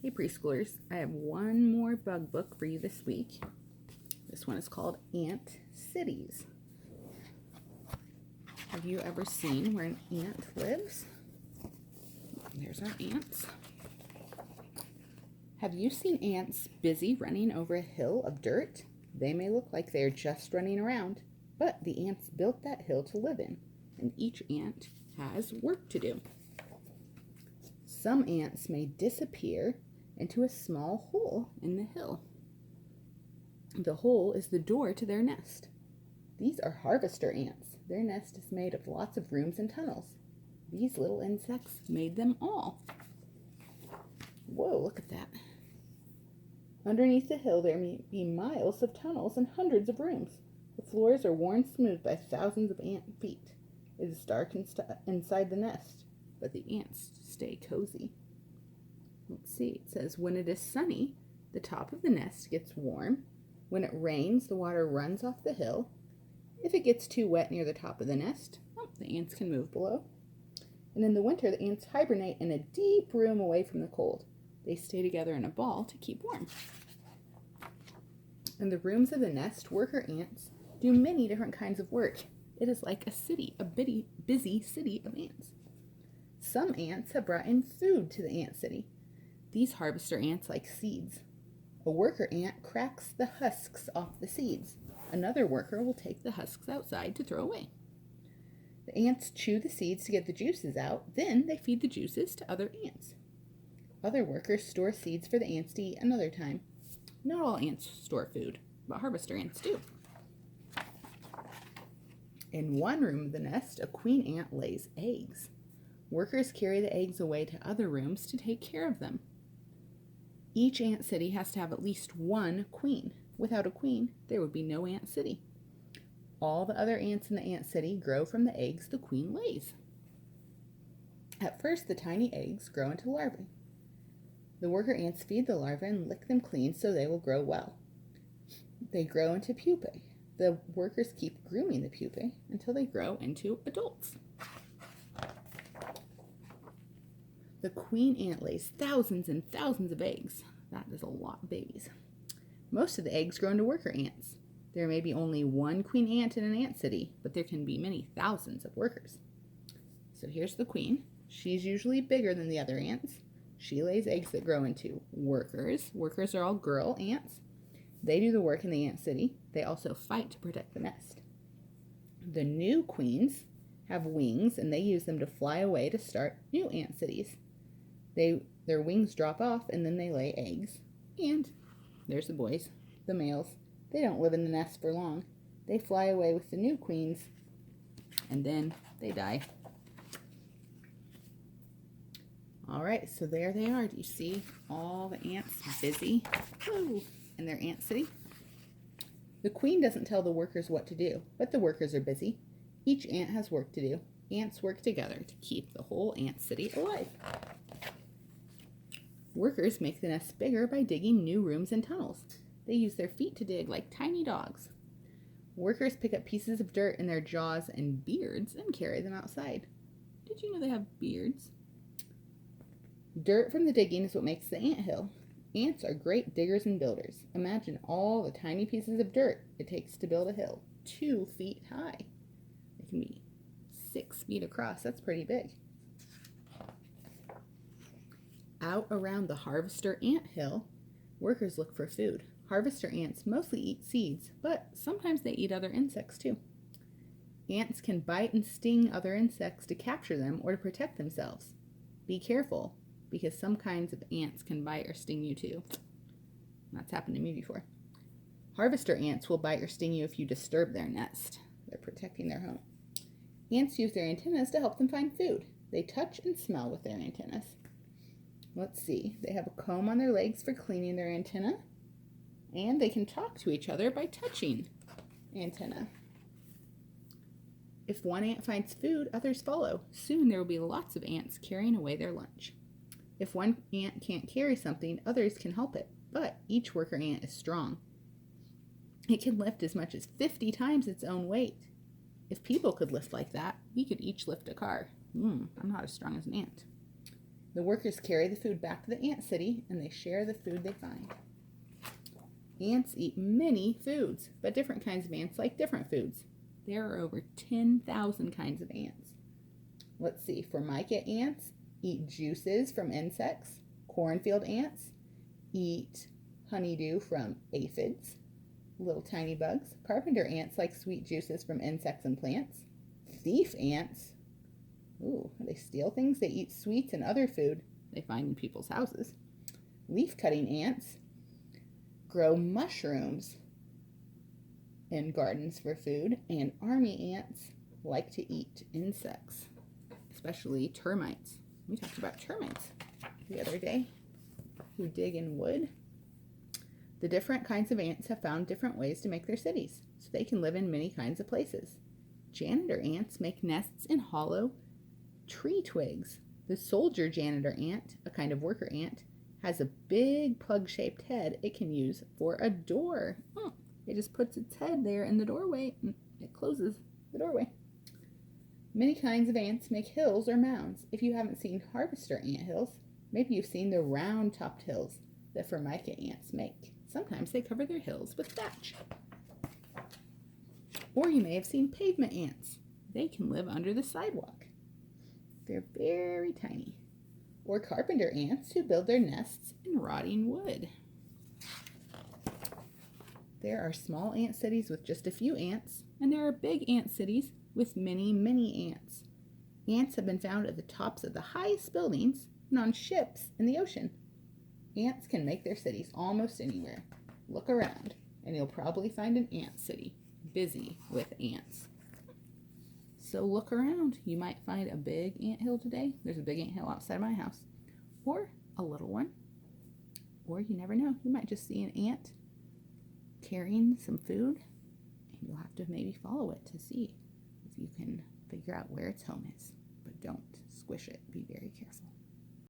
Hey preschoolers, I have one more bug book for you this week. This one is called Ant Cities. Have you ever seen where an ant lives? There's our ants. Have you seen ants busy running over a hill of dirt? They may look like they're just running around, but the ants built that hill to live in, and each ant has work to do. Some ants may disappear into a small hole in the hill. The hole is the door to their nest. These are harvester ants. Their nest is made of lots of rooms and tunnels. These little insects made them all. Whoa, look at that. Underneath the hill there may be miles of tunnels and hundreds of rooms. The floors are worn smooth by thousands of ant feet. It is dark inside the nest, but the ants stay cozy. Let's see, it says when it is sunny, the top of the nest gets warm. When it rains, the water runs off the hill. If it gets too wet near the top of the nest, the ants can move below. And in the winter, the ants hibernate in a deep room away from the cold. They stay together in a ball to keep warm. In the rooms of the nest, worker ants do many different kinds of work. It is like a city, a busy city of ants. Some ants have brought in food to the ant city. These harvester ants like seeds. A worker ant cracks the husks off the seeds. Another worker will take the husks outside to throw away. The ants chew the seeds to get the juices out. Then they feed the juices to other ants. Other workers store seeds for the ants to eat another time. Not all ants store food, but harvester ants do. In one room of the nest, a queen ant lays eggs. Workers carry the eggs away to other rooms to take care of them. Each ant city has to have at least one queen. Without a queen, there would be no ant city. All the other ants in the ant city grow from the eggs the queen lays. At first, the tiny eggs grow into larvae. The worker ants feed the larvae and lick them clean so they will grow well. They grow into pupae. The workers keep grooming the pupae until they grow into adults. The queen ant lays thousands and thousands of eggs. That is a lot of babies. Most of the eggs grow into worker ants. There may be only one queen ant in an ant city, but there can be many thousands of workers. So here's the queen. She's usually bigger than the other ants. She lays eggs that grow into workers. Workers are all girl ants. They do the work in the ant city. They also fight to protect the nest. The new queens have wings, and they use them to fly away to start new ant cities. Their wings drop off, and then they lay eggs. And there's the boys, the males. They don't live in the nest for long. They fly away with the new queens, and then they die. All right, so there they are. Do you see all the ants busy in their ant city? The queen doesn't tell the workers what to do, but the workers are busy. Each ant has work to do. Ants work together to keep the whole ant city alive. Workers make the nest bigger by digging new rooms and tunnels. They use their feet to dig like tiny dogs. Workers pick up pieces of dirt in their jaws and beards and carry them outside. Did you know they have beards? Dirt from the digging is what makes the ant hill. Ants are great diggers and builders. Imagine all the tiny pieces of dirt it takes to build a hill, 2 feet high. It can be 6 feet across. That's pretty big. Out around the harvester ant hill, workers look for food. Harvester ants mostly eat seeds, but sometimes they eat other insects too. Ants can bite and sting other insects to capture them or to protect themselves. Be careful, because some kinds of ants can bite or sting you too. That's happened to me before. Harvester ants will bite or sting you if you disturb their nest. They're protecting their home. Ants use their antennas to help them find food. They touch and smell with their antennas. Let's see, they have a comb on their legs for cleaning their antenna, and they can talk to each other by touching antenna. If one ant finds food, others follow. Soon there will be lots of ants carrying away their lunch. If one ant can't carry something, others can help it, but each worker ant is strong. It can lift as much as 50 times its own weight. If people could lift like that, we could each lift a car. I'm not as strong as an ant. The workers carry the food back to the ant city, and they share the food they find. Ants eat many foods, but different kinds of ants like different foods. There are over 10,000 kinds of ants. Let's see, Formica ants eat juices from insects. Cornfield ants eat honeydew from aphids, little tiny bugs. Carpenter ants like sweet juices from insects and plants. Thief ants, they steal things. They eat sweets and other food they find in people's houses. Leaf-cutting ants grow mushrooms in gardens for food, and army ants like to eat insects, especially termites. We talked about termites the other day who dig in wood. The different kinds of ants have found different ways to make their cities, so they can live in many kinds of places. Janitor ants make nests in hollow tree twigs. The soldier janitor ant, a kind of worker ant, has a big plug-shaped head it can use for a door. It just puts its head there in the doorway and it closes the doorway. Many kinds of ants make hills or mounds. If you haven't seen harvester ant hills, maybe you've seen the round-topped hills that Formica ants make. Sometimes they cover their hills with thatch. Or you may have seen pavement ants. They can live under the sidewalk. They're very tiny. Or carpenter ants who build their nests in rotting wood. There are small ant cities with just a few ants, and there are big ant cities with many, many ants. Ants have been found at the tops of the highest buildings and on ships in the ocean. Ants can make their cities almost anywhere. Look around, and you'll probably find an ant city busy with ants. So look around. You might find a big anthill today. There's a big anthill outside my house. Or a little one. Or you never know. You might just see an ant carrying some food, and you'll have to maybe follow it to see if you can figure out where its home is. But don't squish it. Be very careful.